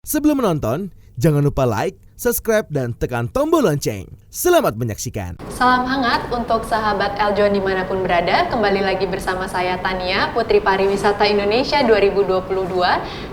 Sebelum menonton, jangan lupa like, subscribe, dan tekan tombol lonceng. Selamat menyaksikan. Salam hangat untuk sahabat Eljon dimanapun berada. Kembali lagi bersama saya Tania, Putri Pariwisata Indonesia 2022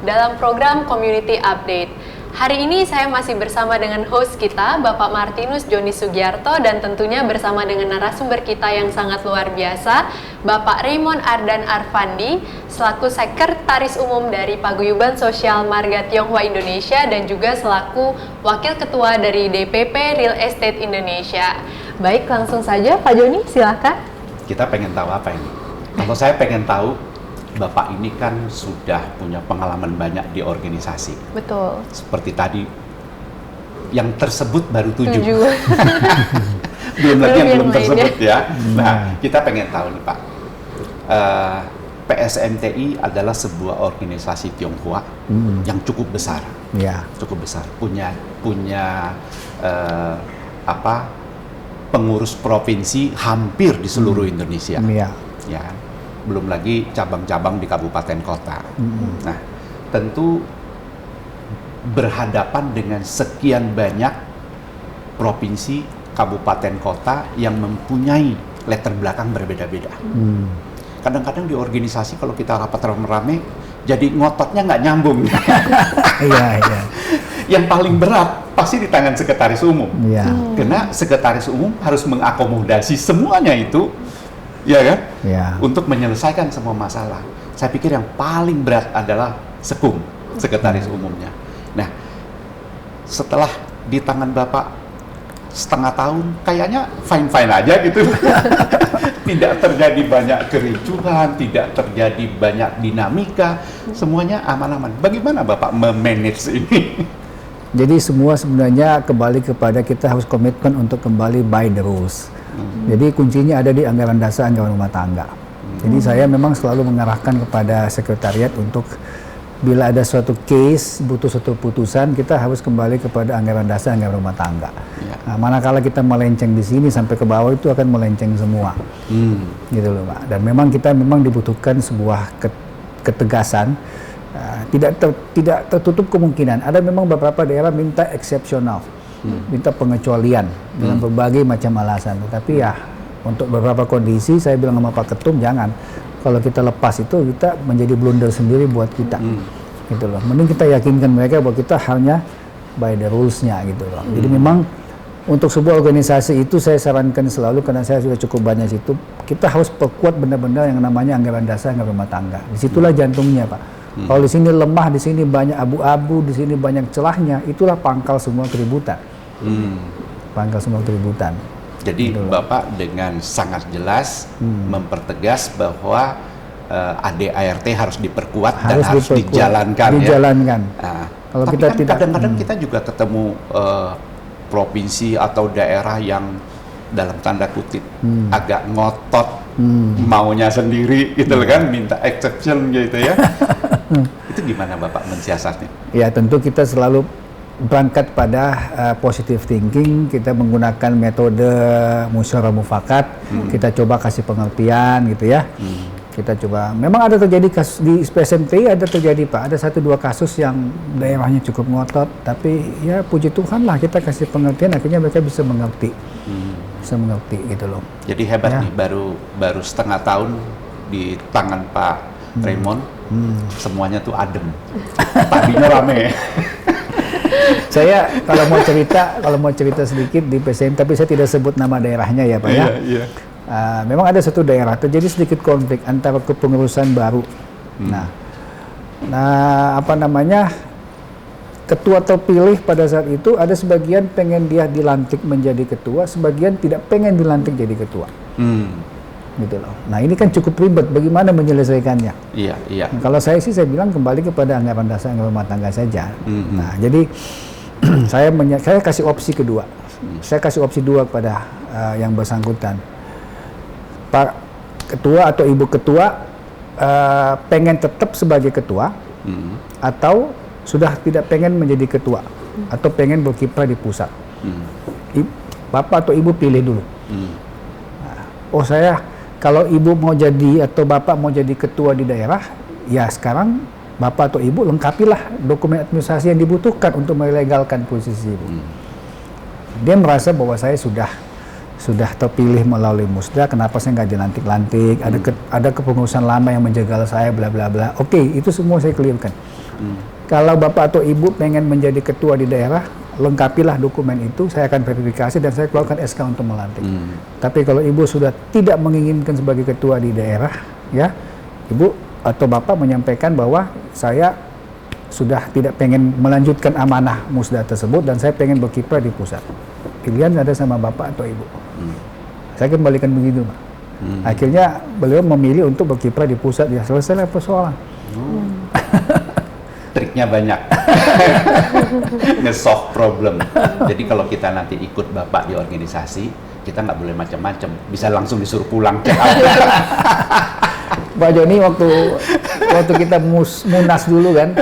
dalam program Community Update. Hari ini saya masih bersama dengan host kita, Bapak Martinus Joni Sugiarto, dan tentunya bersama dengan narasumber kita yang sangat luar biasa, Bapak Raymond Ardan Arfandi, selaku Sekretaris Umum dari Paguyuban Sosial Marga Tionghoa Indonesia dan juga selaku Wakil Ketua dari DPP Real Estate Indonesia. Baik, langsung saja Pak Joni, silakan. Kita pengen tahu apa ini? Kalau saya pengen tahu, Bapak ini kan sudah punya pengalaman banyak di organisasi. Betul. Seperti tadi, yang tersebut baru 7. Belum lagi yang belum tersebut ya. Nah, kita pengen tahu nih Pak. PSMTI adalah sebuah organisasi Tionghoa yang cukup besar. Ya. Cukup besar. Punya pengurus provinsi hampir di seluruh Indonesia. Ya. Ya. Belum lagi cabang-cabang di kabupaten kota. Nah, tentu berhadapan dengan sekian banyak provinsi, kabupaten kota yang mempunyai latar belakang berbeda-beda. Kadang-kadang di organisasi kalau kita rapat rame-rame, jadi ngototnya nggak nyambung. Iya. Yang paling berat pasti di tangan sekretaris umum. Iya. Karena sekretaris umum harus mengakomodasi semuanya itu. Ya kan? Ya. Untuk menyelesaikan semua masalah. Saya pikir yang paling berat adalah sekretaris umumnya. Nah, setelah di tangan Bapak setengah tahun, kayaknya fine-fine aja gitu. Tidak terjadi banyak kericuhan, tidak terjadi banyak dinamika, semuanya aman-aman. Bagaimana Bapak memanage ini? Jadi semua sebenarnya kembali kepada kita harus komitmen untuk kembali by the rules. Jadi kuncinya ada di anggaran dasar, anggaran rumah tangga. Jadi saya memang selalu mengarahkan kepada sekretariat untuk bila ada suatu case, butuh suatu putusan, kita harus kembali kepada anggaran dasar, anggaran rumah tangga. Nah, manakala kita melenceng di sini sampai ke bawah itu akan melenceng semua. Gitu loh Pak. Dan memang kita dibutuhkan sebuah ketegasan. Tidak tertutup kemungkinan. Ada memang beberapa daerah minta eksepsional. Minta pengecualian dengan berbagai macam alasan. Tapi ya untuk beberapa kondisi saya bilang sama Pak Ketum jangan. Kalau kita lepas itu kita menjadi blunder sendiri buat kita. Gitu loh. Mending kita yakinkan mereka bahwa kita hanya by the rules-nya gitu loh. Jadi memang untuk sebuah organisasi itu saya sarankan selalu karena saya sudah cukup banyak situ, kita harus perkuat benar-benar yang namanya anggaran dasar, anggaran rumah tangga. Disitulah jantungnya Pak. Kalau di sini lemah, di sini banyak abu-abu, di sini banyak celahnya, itulah pangkal semua keributan. Pangkal semua keributan. Jadi gitu. Bapak dengan sangat jelas mempertegas bahwa ADART harus diperkuat dan harus dijalankan. Dijalankan. Ya? Nah, kalau tapi kita kan tidak, kadang-kadang kita juga ketemu provinsi atau daerah yang dalam tanda kutip agak ngotot maunya sendiri gitu kan, minta exception gitu ya. Itu gimana Bapak mensiasatnya? Ya tentu kita selalu berangkat pada positive thinking, kita menggunakan metode musyawarah mufakat, kita coba kasih pengertian gitu ya. Kita coba, memang ada terjadi kasus di PSMTI, ada terjadi Pak, ada 1-2 kasus yang daerahnya cukup ngotot, tapi ya puji Tuhan lah kita kasih pengertian, akhirnya mereka bisa mengerti. Bisa mengerti gitu loh. Jadi hebat ya. Nih, baru setengah tahun di tangan Pak Raymond, semuanya tuh adem. Tadinya rame. Saya kalau mau cerita sedikit di PSM, tapi saya tidak sebut nama daerahnya ya Pak ya. Iya. Memang ada satu daerah terjadi sedikit konflik antara kepengurusan baru. Nah, ketua terpilih pada saat itu ada sebagian pengen dia dilantik menjadi ketua, sebagian tidak pengen dilantik jadi ketua. Gitu loh. Nah ini kan cukup ribet. Bagaimana menyelesaikannya? Iya. Nah, kalau saya bilang kembali kepada anggaran dasar, anggaran rumah tangga saja. Nah jadi saya kasih opsi kedua. Saya kasih opsi 2 kepada yang bersangkutan. Pak Ketua atau Ibu Ketua pengen tetap sebagai ketua atau sudah tidak pengen menjadi ketua atau pengen berkiprah di pusat. Bapak atau Ibu pilih dulu. Kalau Ibu mau jadi atau Bapak mau jadi ketua di daerah, ya sekarang Bapak atau Ibu lengkapilah dokumen administrasi yang dibutuhkan untuk melegalkan posisi Ibu. Dia merasa bahwa saya sudah terpilih melalui musda, kenapa saya nggak dilantik-lantik, ada kepengurusan lama yang menjegal saya, bla bla bla. Oke, itu semua saya clearkan. Kalau Bapak atau Ibu pengen menjadi ketua di daerah, lengkapilah dokumen itu, saya akan verifikasi dan saya keluarkan SK untuk melantik. Tapi kalau Ibu sudah tidak menginginkan sebagai ketua di daerah, ya, Ibu atau Bapak menyampaikan bahwa saya sudah tidak pengen melanjutkan amanah musda tersebut dan saya pengen berkiprah di pusat. Pilihan ada sama Bapak atau Ibu. Saya kembalikan begitu, Pak. Akhirnya beliau memilih untuk berkiprah di pusat, ya selesai persoalan. Triknya banyak. Nge-solve problem. Jadi kalau kita nanti ikut Bapak di organisasi, kita nggak boleh macam-macam. Bisa langsung disuruh pulang. Pak Joni waktu kita munas dulu kan,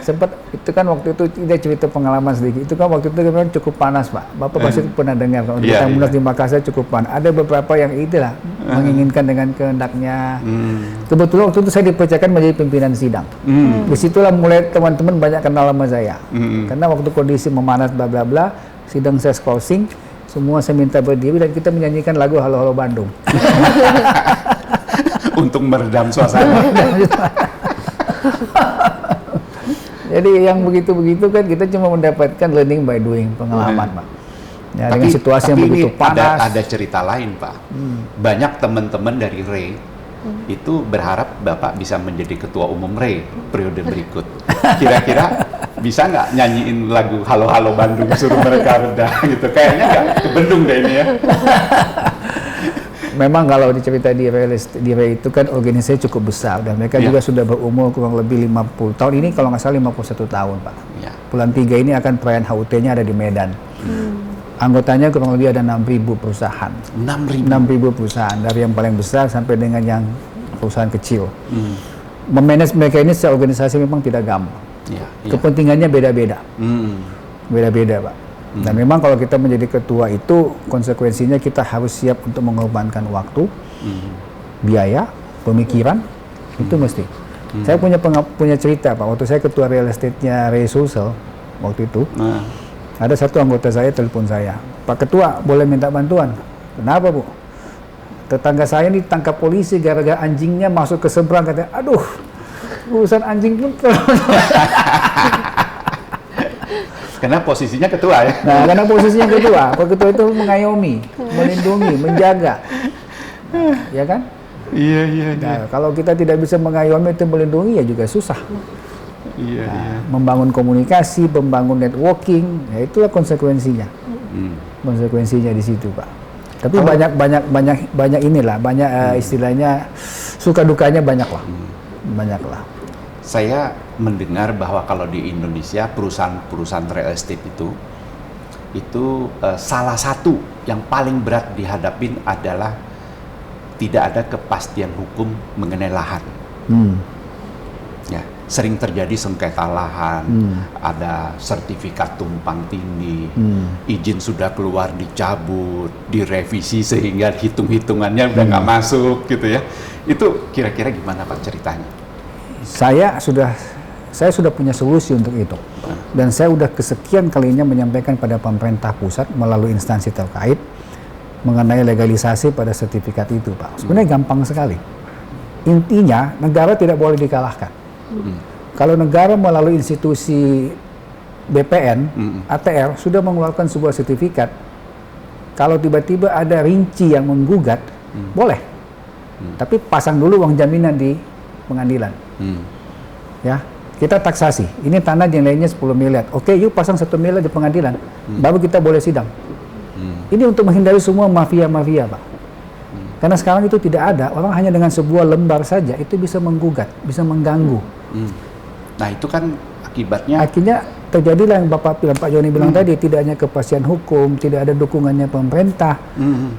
sempat itu kan waktu itu kita cerita pengalaman sedikit. Itu kan waktu itu memang cukup panas, Pak. Bapak pasti pernah dengar kalau kita munas di Makassar cukup panas. Ada beberapa yang itulah menginginkan dengan kehendaknya. Kebetulan waktu itu saya dipercayakan menjadi pimpinan sidang. Disitulah mulai teman-teman banyak kenal sama saya. Karena waktu kondisi memanas bla bla bla, sidang saya closing, semua saya minta berdiri dan kita menyanyikan lagu Halo Halo Bandung. Untuk meredam suasana. Jadi yang begitu-begitu kan kita cuma mendapatkan learning by doing, pengalaman, Pak. Ya, dengan situasi yang begitu panas. Ada cerita lain, Pak. Banyak teman-teman dari REI itu berharap Bapak bisa menjadi ketua umum REI periode berikut. Kira-kira bisa nggak nyanyiin lagu Halo Halo Bandung suruh mereka reda gitu? Kayaknya nggak kebendung deh ini ya. Memang kalau dicerita di REI itu kan organisasi cukup besar dan mereka juga sudah berumur kurang lebih 50 tahun. Ini kalau nggak salah 51 tahun, Pak. Bulan 3 ini akan perayaan HUT-nya ada di Medan. Anggotanya kurang lebih ada 6.000 perusahaan. 6.000 perusahaan, dari yang paling besar sampai dengan yang perusahaan kecil. Memanage mereka ini secara organisasi memang tidak gampang. Kepentingannya beda-beda. Beda-beda, Pak. Dan memang kalau kita menjadi ketua itu konsekuensinya kita harus siap untuk mengorbankan waktu, biaya, pemikiran, itu mesti. Saya punya cerita, Pak. Waktu saya ketua real estate-nya REI Sulsel waktu itu, ada satu anggota saya telepon saya, Pak Ketua boleh minta bantuan. Kenapa, Bu? Tetangga saya ditangkap polisi gara-gara anjingnya masuk ke seberang, katanya, aduh, urusan anjing pun Karena posisinya ketua ya. Nah, karena posisinya ketua, Pak Ketua itu mengayomi, melindungi, menjaga, ya kan? Iya. Nah, kalau kita tidak bisa mengayomi itu melindungi ya juga susah. Membangun komunikasi, membangun networking, ya itulah konsekuensinya. Konsekuensinya di situ, Pak. Tapi banyak inilah, banyak istilahnya suka dukanya banyak lah. Saya mendengar bahwa kalau di Indonesia perusahaan real estate itu salah satu yang paling berat dihadapin adalah tidak ada kepastian hukum mengenai lahan. Ya, sering terjadi sengketa lahan, ada sertifikat tumpang tindih, izin sudah keluar dicabut, direvisi sehingga hitung-hitungannya udah nggak masuk gitu ya. Itu kira-kira gimana Pak ceritanya? Saya sudah punya solusi untuk itu, dan saya sudah kesekian kalinya menyampaikan pada pemerintah pusat melalui instansi terkait mengenai legalisasi pada sertifikat itu, Pak. Sebenarnya gampang sekali. Intinya negara tidak boleh dikalahkan. Kalau negara melalui institusi BPN, ATR sudah mengeluarkan sebuah sertifikat, kalau tiba-tiba ada rinci yang menggugat, boleh. Tapi pasang dulu uang jaminan di pengadilan. Ya, kita taksasi. Ini tanah nilainya 10 miliar. Oke, yuk pasang 1 miliar di pengadilan. Baru kita boleh sidang. Ini untuk menghindari semua mafia-mafia, Pak. Karena sekarang itu tidak ada. Orang hanya dengan sebuah lembar saja itu bisa menggugat, bisa mengganggu. Nah, itu kan akibatnya. Akhirnya terjadilah yang Pak Joni bilang tadi, tidak hanya kepastian hukum, tidak ada dukungannya pemerintah.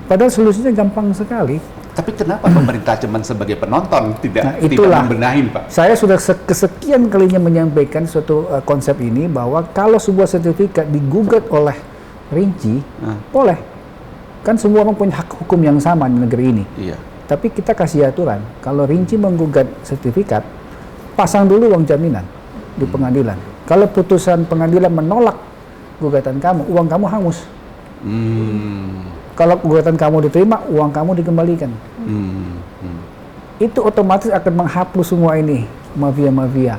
Padahal solusinya gampang sekali. Tapi kenapa pemerintah cuma sebagai penonton, tidak membenahin, Pak? Saya sudah kesekian kalinya menyampaikan suatu konsep ini, bahwa kalau sebuah sertifikat digugat oleh rinci, boleh. Kan semua orang punya hak hukum yang sama di negeri ini. Tapi kita kasih aturan, kalau rinci menggugat sertifikat, pasang dulu uang jaminan di pengadilan. Kalau putusan pengadilan menolak gugatan kamu, uang kamu hangus. Kalau gugatan kamu diterima, uang kamu dikembalikan. Itu otomatis akan menghapus semua ini, mafia-mafia,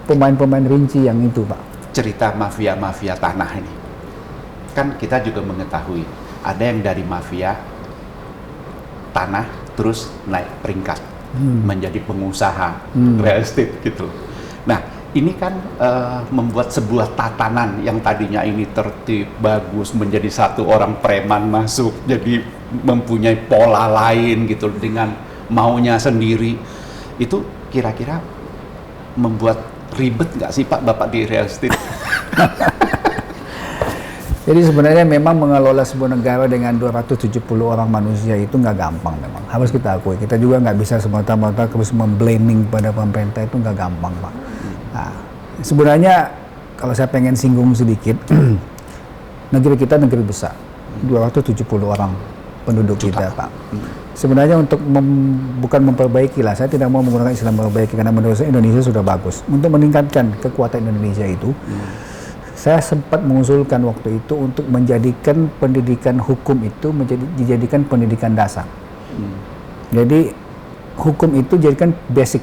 pemain-pemain rinci yang itu, Pak. Cerita mafia-mafia tanah ini, kan kita juga mengetahui ada yang dari mafia tanah terus naik peringkat menjadi pengusaha real estate gitu. Nah, ini kan membuat sebuah tatanan yang tadinya ini tertib, bagus, menjadi satu orang preman masuk, jadi mempunyai pola lain gitu dengan maunya sendiri. Itu kira-kira membuat ribet nggak sih Pak Bapak di real estate? Jadi sebenarnya memang mengelola sebuah negara dengan 270 orang manusia itu nggak gampang memang. Harus kita akui. Kita juga nggak bisa semata-mata terus memblaming pada pemerintah, itu nggak gampang, Pak. Nah, sebenarnya kalau saya pengen singgung sedikit, negeri kita negeri besar, 270 orang penduduk kita, Pak. Sebenarnya untuk bukan memperbaiki lah, saya tidak mau menggunakan istilah memperbaiki karena menurut saya Indonesia sudah bagus. Untuk meningkatkan kekuatan Indonesia itu, saya sempat mengusulkan waktu itu untuk menjadikan pendidikan hukum itu dijadikan pendidikan dasar. Jadi hukum itu jadikan basic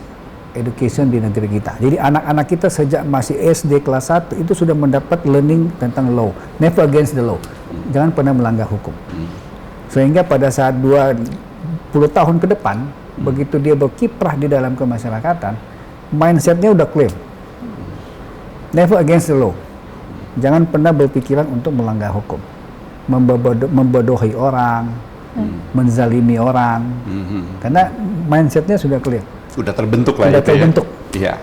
education di negeri kita. Jadi anak-anak kita sejak masih SD kelas 1 itu sudah mendapat learning tentang law, never against the law. Jangan pernah melanggar hukum. Sehingga pada saat 20 tahun ke depan, begitu dia berkiprah di dalam kemasyarakatan, mindsetnya udah clear. Never against the law. Jangan pernah berpikiran untuk melanggar hukum, membodohi orang, menzalimi orang, karena mindsetnya sudah clear. Sudah terbentuk lah. Sudah terbentuk. Iya.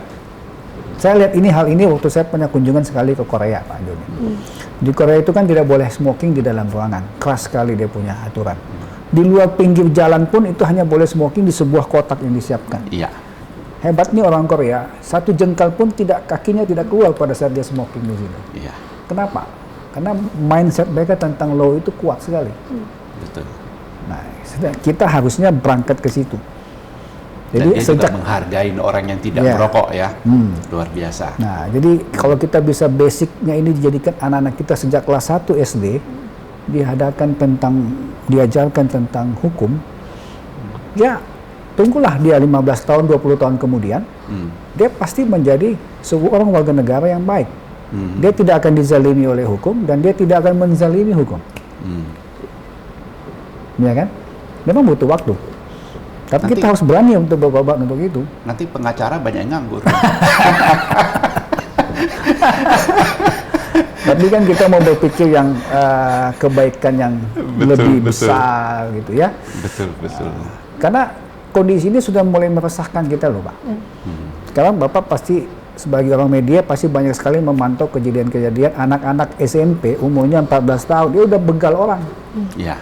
Saya lihat hal ini waktu saya pernah kunjungan sekali ke Korea, Pak Joni. Di Korea itu kan tidak boleh smoking di dalam ruangan, keras sekali dia punya aturan. Di luar pinggir jalan pun itu hanya boleh smoking di sebuah kotak yang disiapkan. Iya. Hebatnya orang Korea, satu jengkal pun kakinya tidak keluar pada saat dia smoking di sini. Iya. Kenapa? Karena mindset mereka tentang law itu kuat sekali. Betul. Nah, kita harusnya berangkat ke situ. Dan dia juga menghargai orang yang tidak merokok ya. Luar biasa. Nah, jadi kalau kita bisa basicnya ini dijadikan anak-anak kita sejak kelas 1 SD, diajarkan tentang hukum, ya tunggulah dia 15 tahun, 20 tahun kemudian, dia pasti menjadi seorang warga negara yang baik. Dia tidak akan dizalimi oleh hukum dan dia tidak akan menzalimi hukum. Ya kan? Memang butuh waktu. Tapi nanti, kita harus berani untuk berkorban untuk itu. Nanti pengacara banyak yang nganggur. Tapi kan kita mau berpikir yang kebaikan yang lebih besar gitu ya. Betul. Karena kondisi ini sudah mulai meresahkan kita loh, Pak. Sekarang Bapak pasti sebagai orang media pasti banyak sekali memantau kejadian-kejadian anak-anak SMP umurnya 14 tahun, dia udah begal orang. Iya.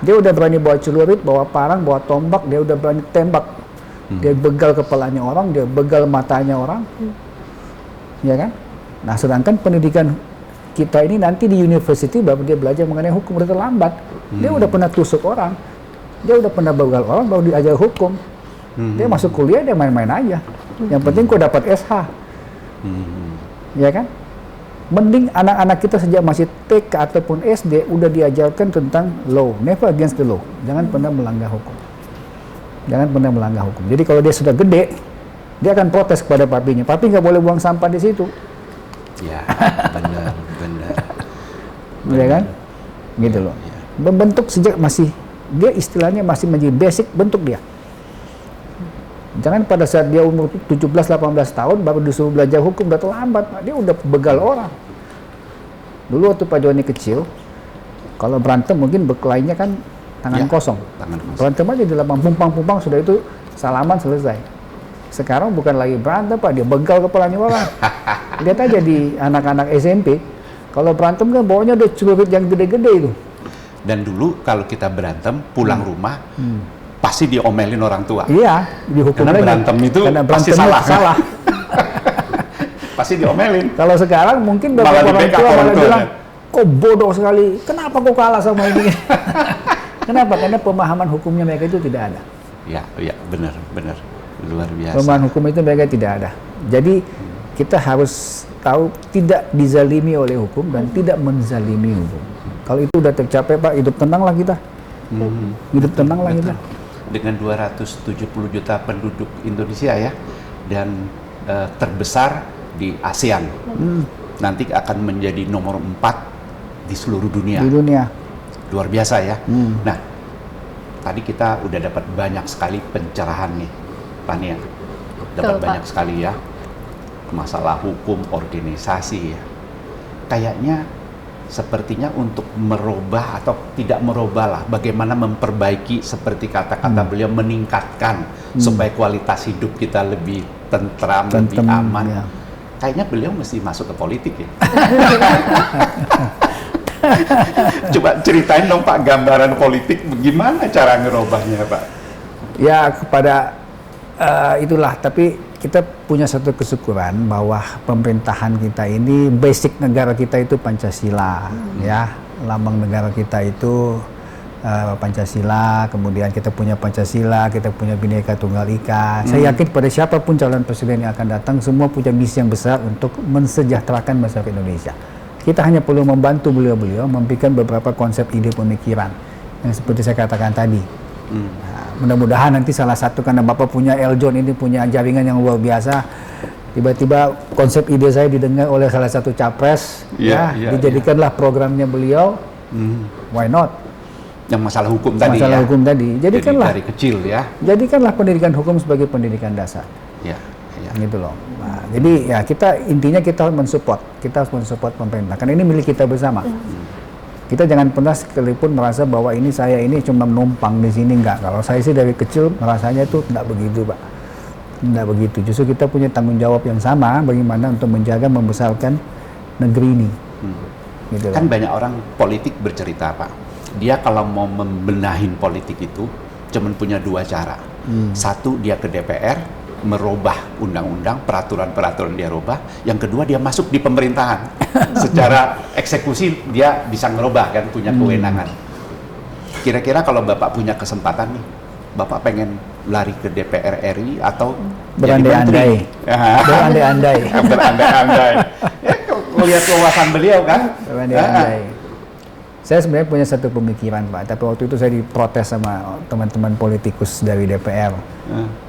Dia udah berani bawa celurit, bawa parang, bawa tombak, dia udah berani tembak. Dia begal kepalanya orang, dia begal matanya orang. Ya kan? Nah, sedangkan pendidikan kita ini nanti di university baru dia belajar mengenai hukum, udah terlambat. Dia udah pernah tusuk orang, dia udah pernah begal orang, baru diajar hukum. Dia masuk kuliah, dia main-main aja. Yang penting kok dapat SH. Ya kan? Mending anak-anak kita sejak masih TK ataupun SD udah diajarkan tentang law, never against the law. Jangan pernah melanggar hukum. Jangan pernah melanggar hukum. Jadi kalau dia sudah gede, dia akan protes kepada papinya. Papi nggak boleh buang sampah di situ. Ya, benar. Ya kan? Gitu loh. Ya. Membentuk sejak masih, dia istilahnya masih menjadi basic bentuk dia. Jangan pada saat dia umur 17-18 tahun baru disuruh belajar hukum, udah terlambat. Dia udah begal orang. Dulu waktu Pak Joni kecil, kalau berantem mungkin berkelainya kan tangan kosong. Berantem aja di lapang, pumpang-pumpang, sudah itu salaman selesai. Sekarang bukan lagi berantem, Pak, dia begal kepalanya orang. Lihat aja di anak-anak SMP, kalau berantem kan bawanya udah celurit yang gede-gede itu. Dan dulu kalau kita berantem, pulang rumah, pasti diomelin orang tua. Iya, dihukum karena berantem itu pasti salah. Pasti diomelin. Kalau sekarang mungkin beberapa orang tua malah bilang, kok bodoh sekali, kenapa kok kalah sama ini? Kenapa? Karena pemahaman hukumnya mereka itu tidak ada. Ya, benar. Luar biasa. Pelemahan hukum itu mereka tidak ada. Jadi kita harus tahu tidak dizalimi oleh hukum dan tidak menzalimi hukum. Kalau itu udah tercapai Pak, hidup tenanglah kita. Hidup tenanglah kita. Dengan 270 juta penduduk Indonesia ya, dan terbesar di ASEAN. Nanti akan menjadi nomor 4 di seluruh dunia. Di dunia. Luar biasa ya. Nah, tadi kita udah dapat banyak sekali pencerahan nih, Tania. Dapat Betul, banyak Pak. sekali ya. Masalah hukum, organisasi ya. Kayaknya sepertinya untuk merubah atau tidak merubah lah, bagaimana memperbaiki seperti kata-kata beliau, meningkatkan supaya kualitas hidup kita lebih tentram, lebih aman. Ya. Kayaknya beliau mesti masuk ke politik ya. Coba ceritain dong Pak, gambaran politik bagaimana cara ngerubahnya Pak? Ya kepada itulah, tapi kita punya satu kesyukuran bahwa pemerintahan kita ini, basic negara kita itu Pancasila, ya, lambang negara kita itu Pancasila, kemudian kita punya Pancasila, kita punya Bhinneka Tunggal Ika. Saya yakin pada siapapun calon presiden yang akan datang, semua punya misi yang besar untuk mensejahterakan masyarakat Indonesia. Kita hanya perlu membantu beliau-beliau memberikan beberapa konsep ide pemikiran yang seperti saya katakan tadi. Nah, mudah-mudahan nanti salah satu, karena Bapak punya Eljon ini punya jaringan yang luar biasa, tiba-tiba konsep ide saya didengar oleh salah satu capres, dijadikanlah programnya beliau. Why not? Yang masalah hukum tadi Masalah ya. hukum tadi. Jadikanlah dari kecil ya. Jadikanlah pendidikan hukum sebagai pendidikan dasar. Ya, ya. Gitu loh. Nah, jadi ya intinya kita harus mensupport pemerintah. Karena ini milik kita bersama. Kita jangan pernah sekalipun merasa bahwa saya ini cuma numpang di sini, enggak. Kalau saya sih dari kecil merasanya itu tidak begitu, Pak. Tidak begitu. Justru kita punya tanggung jawab yang sama bagaimana untuk menjaga membesarkan negeri ini. Gitu Kan banyak orang politik bercerita Pak, dia kalau mau membenahin politik itu cuman punya 2 cara. Satu, dia ke DPR merubah undang-undang, peraturan-peraturan dia rubah. Yang kedua, dia masuk di pemerintahan. Secara eksekusi dia bisa ngerubah kan, punya kewenangan. Kira-kira kalau Bapak punya kesempatan nih, Bapak pengen lari ke DPR RI atau jadi menteri? Berandai-andai. Berandai-andai. Ya, lihat wawasan beliau kan. Berandai-andai. Saya sebenarnya punya satu pemikiran Pak, tapi waktu itu saya diprotes sama teman-teman politikus dari DPR.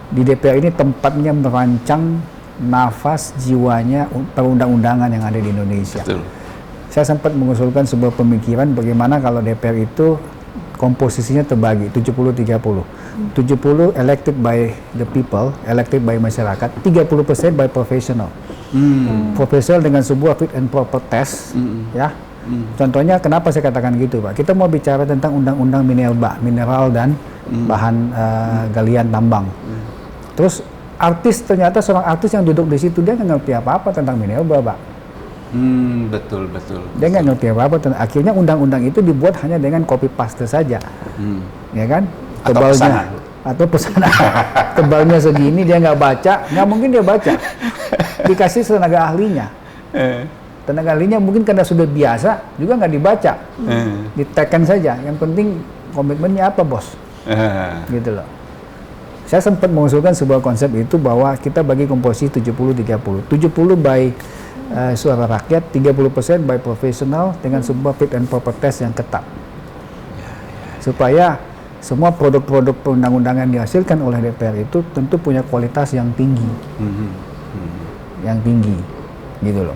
Di DPR ini tempatnya merancang nafas jiwanya perundang-undangan yang ada di Indonesia. Betul. Saya sempat mengusulkan sebuah pemikiran bagaimana kalau DPR itu komposisinya terbagi 70-30. 70 elected by the people, elected by masyarakat, 30% by professional. Profesional dengan sebuah fit and proper test, ya. Contohnya kenapa saya katakan gitu Pak? Kita mau bicara tentang undang-undang mineral dan bahan galian tambang. Terus ternyata seorang artis yang duduk di situ dia nggak ngerti apa-apa tentang minerba Pak. Betul. Dia nggak ngerti apa-apa. Akhirnya undang-undang itu dibuat hanya dengan copy paste saja, ya kan? Tebalnya atau pesanan. Tebalnya segini dia nggak baca, nggak mungkin dia baca. Dikasih tenaga ahlinya. Tenaga ahlinya mungkin karena sudah biasa juga nggak dibaca, ditekan saja. Yang penting komitmennya apa bos, gitu loh. Saya sempat mengusulkan sebuah konsep itu bahwa kita bagi komposisi 70-30, 70 by suara rakyat, 30% by profesional dengan sebuah fit and proper test yang ketat, supaya semua produk-produk perundang-undangan dihasilkan oleh DPR itu tentu punya kualitas yang tinggi, gitu loh.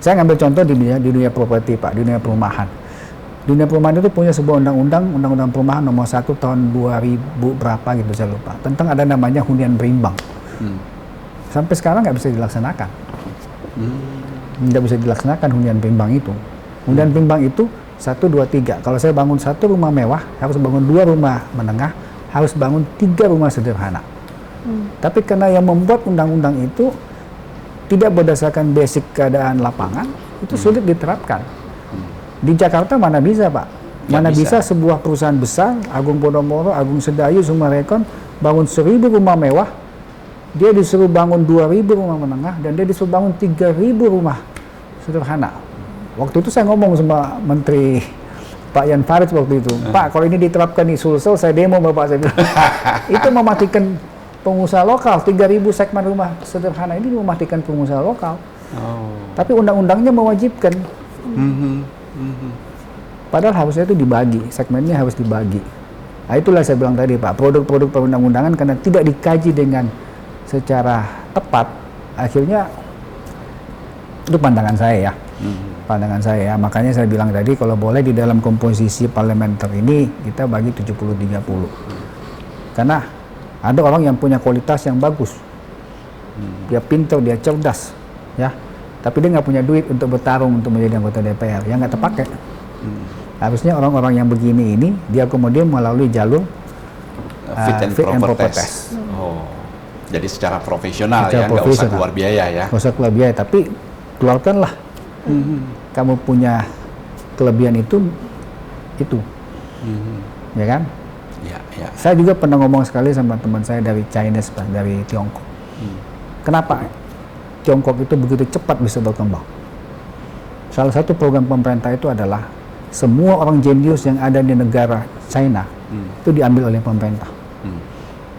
Saya ngambil contoh di dunia properti Pak, di dunia perumahan. Dunia perumahan itu punya sebuah undang-undang perumahan nomor 1 tahun 2000 berapa gitu saya lupa. Tentang ada namanya hunian berimbang. Sampai sekarang nggak bisa dilaksanakan. Nggak bisa dilaksanakan hunian berimbang itu. Hunian berimbang itu 1, 2, 3. Kalau saya bangun 1 rumah mewah, harus bangun 2 rumah menengah, harus bangun 3 rumah sederhana. Tapi karena yang membuat undang-undang itu tidak berdasarkan basic keadaan lapangan, itu sulit diterapkan. Di Jakarta mana bisa Pak? Mana bisa sebuah perusahaan besar, Agung Podomoro, Agung Sedayu, Summarecon, bangun 1000 rumah mewah, dia disuruh bangun 2000 rumah menengah, dan dia disuruh bangun 3000 rumah sederhana. Waktu itu saya ngomong sama Menteri Pak Jan Faridz waktu itu, Pak kalau ini diterapkan di Sulsel, saya demo Bapak, saya bilang. Itu mematikan pengusaha lokal, 3.000 segmen rumah sederhana ini mematikan pengusaha lokal. Oh. Tapi undang-undangnya mewajibkan. Padahal harusnya itu dibagi, segmennya harus dibagi. Nah, itulah saya bilang tadi Pak, produk-produk perundang-undangan karena tidak dikaji dengan secara tepat, akhirnya itu pandangan saya ya. Pandangan saya ya. Makanya saya bilang tadi kalau boleh di dalam komposisi parlementer ini kita bagi 70-30. Karena ada orang yang punya kualitas yang bagus. Dia pintar, dia cerdas, ya. Tapi dia nggak punya duit untuk bertarung untuk menjadi anggota DPR, yang nggak terpakai. Harusnya orang-orang yang begini ini dia kemudian melalui jalur Fit and proper test. Oh, jadi secara profesional ya, nggak usah keluar biaya ya. Nggak usah keluar biaya, tapi keluarkanlah. Kamu punya kelebihan itu, ya kan? Ya. Saya juga pernah ngomong sekali sama teman saya dari Chinese, Pak, dari Tiongkok. Kenapa Tiongkok itu begitu cepat bisa berkembang? Salah satu program pemerintah itu adalah semua orang jenius yang ada di negara China itu diambil oleh pemerintah.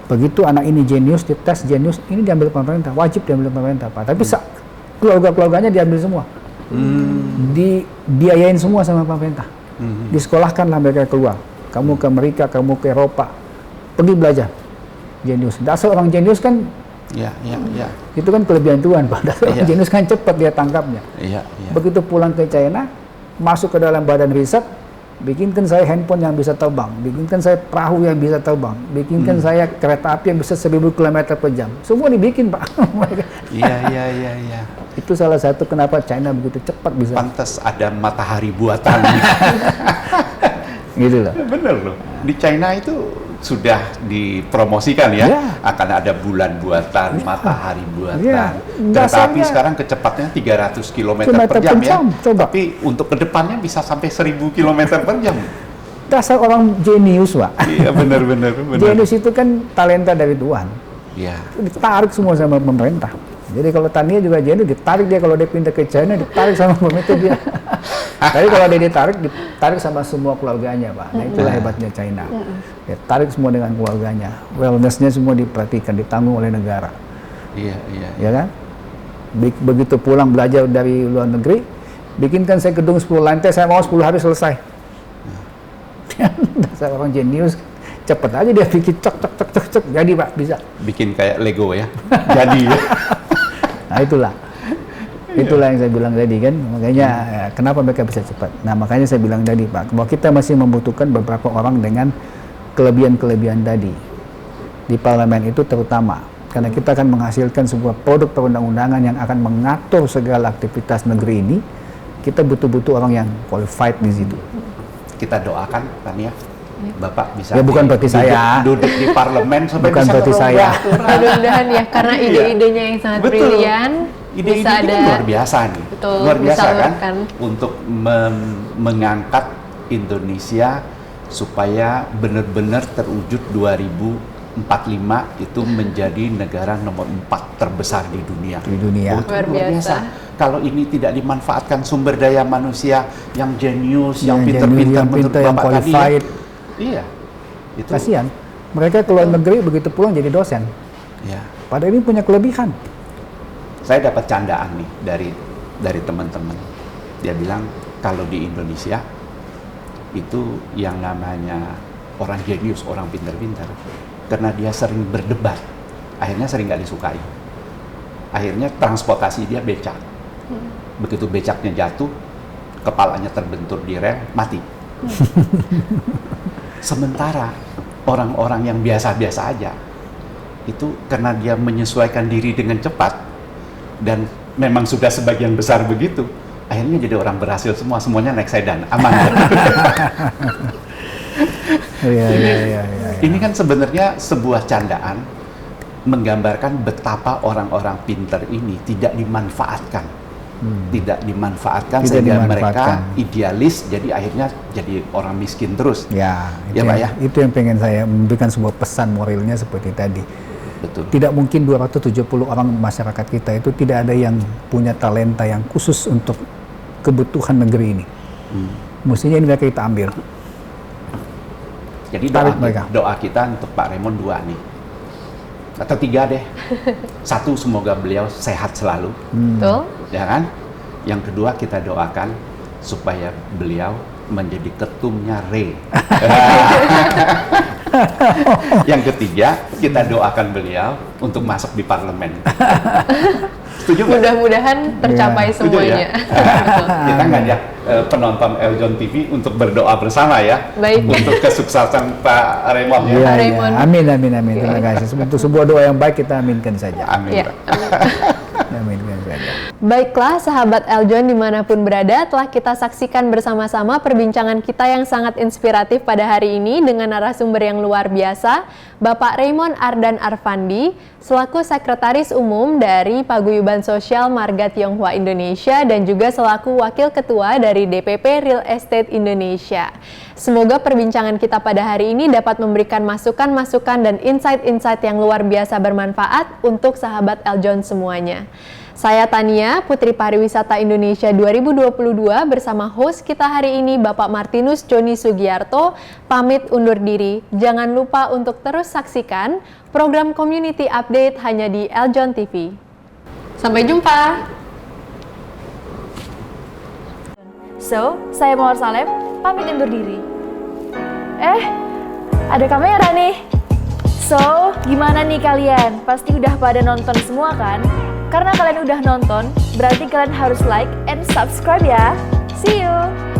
Begitu anak ini jenius, dites jenius, ini diambil pemerintah, wajib diambil pemerintah, Pak. Tapi keluarga-keluarganya diambil semua, dibiayain semua sama pemerintah. Disekolahkanlah mereka keluar. Kamu ke Amerika, kamu ke Eropa, pergi belajar jenius. Dasar orang jenius kan, Ya. itu kan kelebihan Tuhan, Pak. Dasar orang jenius kan cepat dia tangkapnya. Iya. Begitu pulang ke China, masuk ke dalam badan riset, bikinkan saya handphone yang bisa terbang, bikinkan saya perahu yang bisa terbang, bikinkan saya kereta api yang bisa 1.000 km per jam. Semua dibikin, Pak. Iya. Itu salah satu kenapa China begitu cepat bisa. Pantas ada matahari buatan. Gitu loh. Bener loh. Di China itu sudah dipromosikan ya, akan ada bulan buatan, matahari buatan. Kereta api sekarang kecepatnya 300 km per jam ya. Coba. Tapi untuk kedepannya bisa sampai 1.000 km per jam. Dasar orang jenius, Pak. Iya benar. Jenius itu kan talenta dari Tuhan. Iya. Ditarik semua sama pemerintah. Jadi kalau Tania juga jenius, ditarik dia. Kalau dia pindah ke China, ditarik sama pemerintah dia. Tapi kalau dia ditarik sama semua keluarganya, Pak. Nah, itulah hebatnya China. Dia tarik semua dengan keluarganya. Wellness-nya semua diperhatikan, ditanggung oleh negara. Iya. Ya kan? Begitu pulang belajar dari luar negeri, bikinkan saya gedung 10 lantai, saya mau 10 hari selesai. Dasar orang jenius. Cepet aja dia bikin cek, jadi Pak, bisa. Bikin kayak Lego ya, jadi ya. Nah itulah yang saya bilang tadi kan, makanya kenapa mereka bisa cepat. Nah makanya saya bilang tadi Pak, bahwa kita masih membutuhkan beberapa orang dengan kelebihan-kelebihan tadi di parlemen itu terutama, karena kita akan menghasilkan sebuah produk perundang-undangan yang akan mengatur segala aktivitas negeri ini. Kita butuh orang yang qualified di situ. Kita doakan Tania, Bapak bisa ya bukan berarti saya duduk di parlemen sampai bukan bisa berarti saya. Mudah-mudahan ya, karena ide-idenya yang sangat brilian. Ide-ide bisa itu ada luar biasa nih. Betul, luar biasa bisa kan untuk mengangkat Indonesia supaya benar-benar terwujud 2045 itu menjadi negara nomor 4 terbesar di dunia. Oh, luar biasa. Kalau ini tidak dimanfaatkan sumber daya manusia yang jenius, yang pintar-pintar menurut yang Bapak qualified. tadi. Iya. Itu kasihan. Mereka keluar negeri begitu pulang jadi dosen. Ya. Padahal ini punya kelebihan. Saya dapat candaan nih dari teman-teman. Dia bilang kalau di Indonesia itu yang namanya orang jenius, orang pintar-pintar, karena dia sering berdebat, akhirnya sering nggak disukai. Akhirnya transportasi dia becak. Begitu becaknya jatuh, kepalanya terbentur di rel, mati. Sementara orang-orang yang biasa-biasa aja, itu karena dia menyesuaikan diri dengan cepat, dan memang sudah sebagian besar begitu, akhirnya jadi orang berhasil semuanya naik sedan, aman. Iya. Ini kan sebenarnya sebuah candaan menggambarkan betapa orang-orang pintar ini tidak dimanfaatkan. Sehingga mereka idealis, jadi akhirnya jadi orang miskin terus. Ya, Pak ya. Itu yang pengen saya memberikan sebuah pesan moralnya seperti tadi. Betul. Tidak mungkin 270 orang masyarakat kita itu tidak ada yang punya talenta yang khusus untuk kebutuhan negeri ini. Mestinya ini mereka kita ambil. Jadi doa kita untuk Pak Raymond 2 nih. atau 3 deh. 1, semoga beliau sehat selalu, Betul. ya kan? Yang kedua, kita doakan supaya beliau menjadi ketumnya RE. Yang ketiga, kita doakan beliau untuk masuk di parlemen. Setuju nggak? Mudah-mudahan tercapai Setuju semuanya. ya? Kita ngajak penonton Eljon TV untuk berdoa bersama ya. Baik. Untuk kesuksesan Pak Raymond ya. Iya, iya. Raymond. Amin, amin, amin. Terima kasih. Untuk sebuah doa yang baik kita aminkan saja. Amin. Ya. Pak. Aminkan saja. Baiklah sahabat Eljon dimanapun berada, telah kita saksikan bersama-sama perbincangan kita yang sangat inspiratif pada hari ini dengan narasumber yang luar biasa, Bapak Raymond Ardan Arfandi, selaku Sekretaris Umum dari Paguyuban Sosial Marga Tionghoa Indonesia dan juga selaku Wakil Ketua dari DPP Real Estate Indonesia. Semoga perbincangan kita pada hari ini dapat memberikan masukan-masukan dan insight-insight yang luar biasa bermanfaat untuk sahabat Eljon semuanya. Saya Tania, Putri Pariwisata Indonesia 2022 bersama host kita hari ini Bapak Martinus Joni Sugiarto, pamit undur diri. Jangan lupa untuk terus saksikan program Community Update hanya di Eljon TV. Sampai jumpa! So, saya Mawar Salem, pamit undur diri. Ada kamera nih. So, gimana nih kalian? Pasti udah pada nonton semua kan? Karena kalian udah nonton, berarti kalian harus like and subscribe ya. See you!